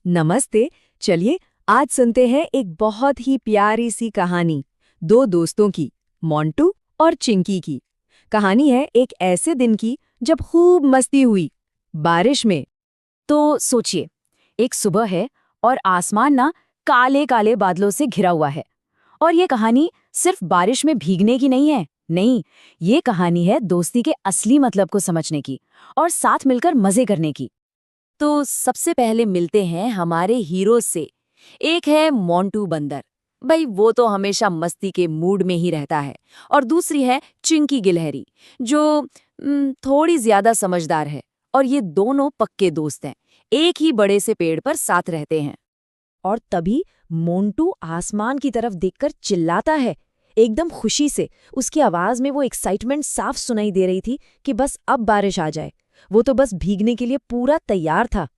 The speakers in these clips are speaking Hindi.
नमस्ते। चलिए आज सुनते हैं एक बहुत ही प्यारी सी कहानी, दो दोस्तों की, मोंटू और चिंकी की। कहानी है एक ऐसे दिन की जब खूब मस्ती हुई, बारिश में। तो सोचिए, एक सुबह है और आसमान ना काले काले बादलों से घिरा हुआ है। और ये कहानी सिर्फ बारिश में भीगने की नहीं है। नहीं, ये कहानी है दोस्ती के असली मतलब को समझने की और साथ मिलकर मजे करने की। तो सबसे पहले मिलते हैं हमारे हीरो से। एक है मोंटू बंदर। भाई वो तो हमेशा मस्ती के मूड में ही रहता है। और दूसरी है चिंकी गिलहरी, जो थोड़ी ज्यादा समझदार है। और ये दोनों पक्के दोस्त हैं, एक ही बड़े से पेड़ पर साथ रहते हैं। और तभी मोंटू आसमान की तरफ देखकर चिल्लाता है, एकदम खुशी से। उसकी आवाज में वो एक्साइटमेंट साफ सुनाई दे रही थी कि बस अब बारिश आ जाए। वो तो बस भीगने के लिए पूरा तैयार था।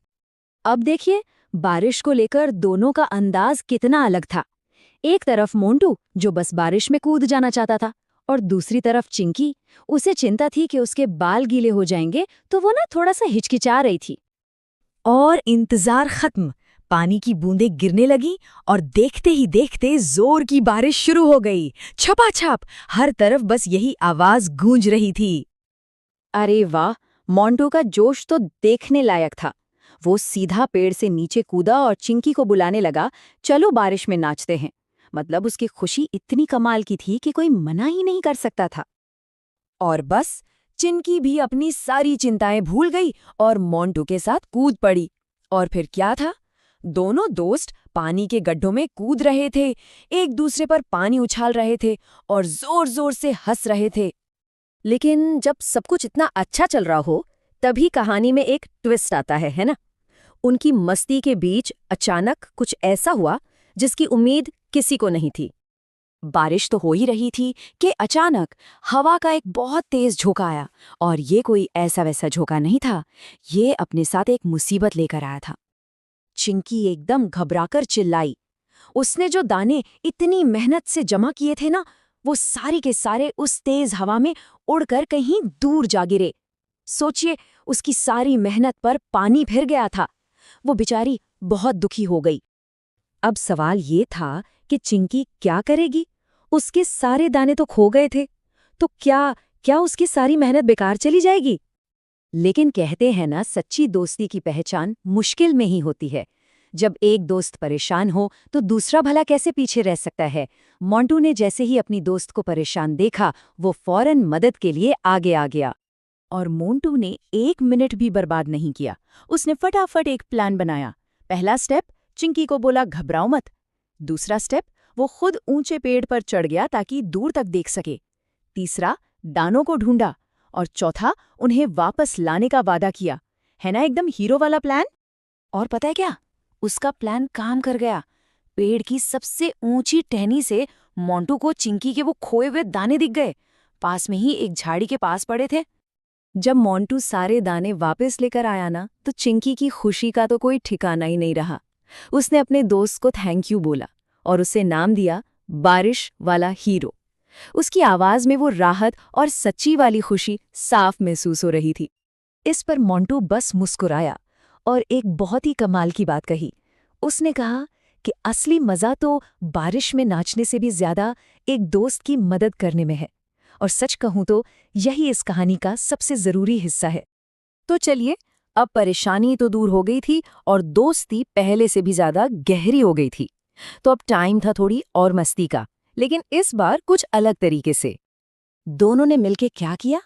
अब देखिए, बारिश को लेकर दोनों का अंदाज कितना अलग था। एक तरफ मोंटू, जो बस बारिश में कूद जाना चाहता था, और दूसरी तरफ चिंकी, उसे चिंता थी कि उसके बाल गीले हो जाएंगे, तो वो ना थोड़ा सा हिचकिचा रही थी। और इंतजार खत्म। पानी की बूंदें गिरने लगी और देखते ही देखते जोर की बारिश शुरू हो गई। छपाछप हर तरफ बस यही आवाज गूंज रही थी। अरे वाह, मोंटू का जोश तो देखने लायक था। वो सीधा पेड़ से नीचे कूदा और चिंकी को बुलाने लगा, चलो बारिश में नाचते हैं। मतलब उसकी खुशी इतनी कमाल की थी कि कोई मना ही नहीं कर सकता था। और बस चिंकी भी अपनी सारी चिंताएं भूल गई और मोंटू के साथ कूद पड़ी। और फिर क्या था, दोनों दोस्त पानी के गड्ढों में कूद रहे थे, एक दूसरे पर पानी उछाल रहे थे और जोर जोर से हंस रहे थे। लेकिन जब सब कुछ इतना अच्छा चल रहा हो, तभी कहानी में एक ट्विस्ट आता है ना। उनकी मस्ती के बीच अचानक कुछ ऐसा हुआ जिसकी उम्मीद किसी को नहीं थी। बारिश तो हो ही रही थी कि अचानक हवा का एक बहुत तेज झोंका आया। और ये कोई ऐसा वैसा झोंका नहीं था, ये अपने साथ एक मुसीबत लेकर आया था। चिंकी एकदम घबराकर चिल्लाई। उसने जो दाने इतनी मेहनत से जमा किए थे ना, वो सारे के सारे उस तेज हवा में उड़कर कहीं दूर जा गिरे। सोचिए, उसकी सारी मेहनत पर पानी फिर गया था। वो बेचारी बहुत दुखी हो गई। अब सवाल ये था कि चिंकी क्या करेगी। उसके सारे दाने तो खो गए थे, तो क्या क्या उसकी सारी मेहनत बेकार चली जाएगी। लेकिन कहते हैं ना, सच्ची दोस्ती की पहचान मुश्किल में ही होती है। जब एक दोस्त परेशान हो तो दूसरा भला कैसे पीछे रह सकता है। मोंटू ने जैसे ही अपनी दोस्त को परेशान देखा, वो फौरन मदद के लिए आगे आ गया। और मोंटू ने 1 मिनट भी बर्बाद नहीं किया। उसने फटाफट एक प्लान बनाया। पहला स्टेप, चिंकी को बोला घबराओ मत। दूसरा स्टेप, वो खुद ऊंचे पेड़ पर चढ़ गया ताकि दूर तक देख सके। तीसरा, दानों को ढूंढा। और चौथा, उन्हें वापस लाने का वादा किया। है ना एकदम हीरो वाला प्लान। और पता है क्या, उसका प्लान काम कर गया। पेड़ की सबसे ऊंची टहनी से मोंटू को चिंकी के वो खोए हुए दाने दिख गए। पास में ही एक झाड़ी के पास पड़े थे। जब मोंटू सारे दाने वापस लेकर आया ना, तो चिंकी की खुशी का तो कोई ठिकाना ही नहीं रहा। उसने अपने दोस्त को थैंक यू बोला और उसे नाम दिया बारिश वाला हीरो। उसकी आवाज में वो राहत और सच्ची वाली खुशी साफ महसूस हो रही थी। इस पर मोंटू बस मुस्कुराया और एक बहुत ही कमाल की बात कही। उसने कहा कि असली मजा तो बारिश में नाचने से भी ज्यादा एक दोस्त की मदद करने में है। और सच कहूं तो यही इस कहानी का सबसे जरूरी हिस्सा है। तो चलिए, अब परेशानी तो दूर हो गई थी और दोस्ती पहले से भी ज्यादा गहरी हो गई थी। तो अब टाइम था थोड़ी और मस्ती का, लेकिन इस बार कुछ अलग तरीके से। दोनों ने मिलके क्या किया,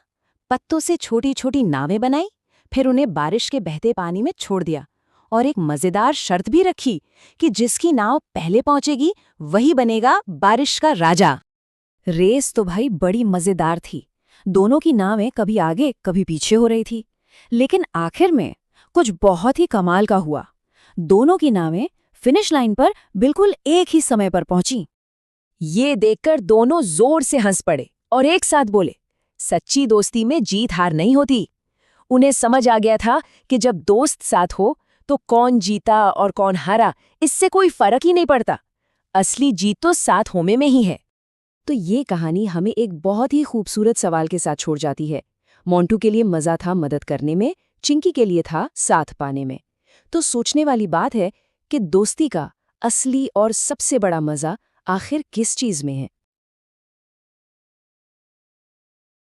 पत्तों से छोटी छोटी नावें बनाई, फिर उन्हें बारिश के बहते पानी में छोड़ दिया। और एक मजेदार शर्त भी रखी कि जिसकी नाव पहले पहुंचेगी वही बनेगा बारिश का राजा। रेस तो भाई बड़ी मजेदार थी। दोनों की नावें कभी आगे कभी पीछे हो रही थी। लेकिन आखिर में कुछ बहुत ही कमाल का हुआ। दोनों की नावें फिनिश लाइन पर बिल्कुल एक ही समय पर पहुंची। ये देखकर दोनों जोर से हंस पड़े और एक साथ बोले, सच्ची दोस्ती में जीत हार नहीं होती। उन्हें समझ आ गया था कि जब दोस्त साथ हो तो कौन जीता और कौन हारा, इससे कोई फर्क ही नहीं पड़ता। असली जीत तो साथ होने में ही है। तो ये कहानी हमें एक बहुत ही खूबसूरत सवाल के साथ छोड़ जाती है। मोंटू के लिए मजा था मदद करने में, चिंकी के लिए था साथ पाने में। तो सोचने वाली बात है कि दोस्ती का असली और सबसे बड़ा मजा आखिर किस चीज में है।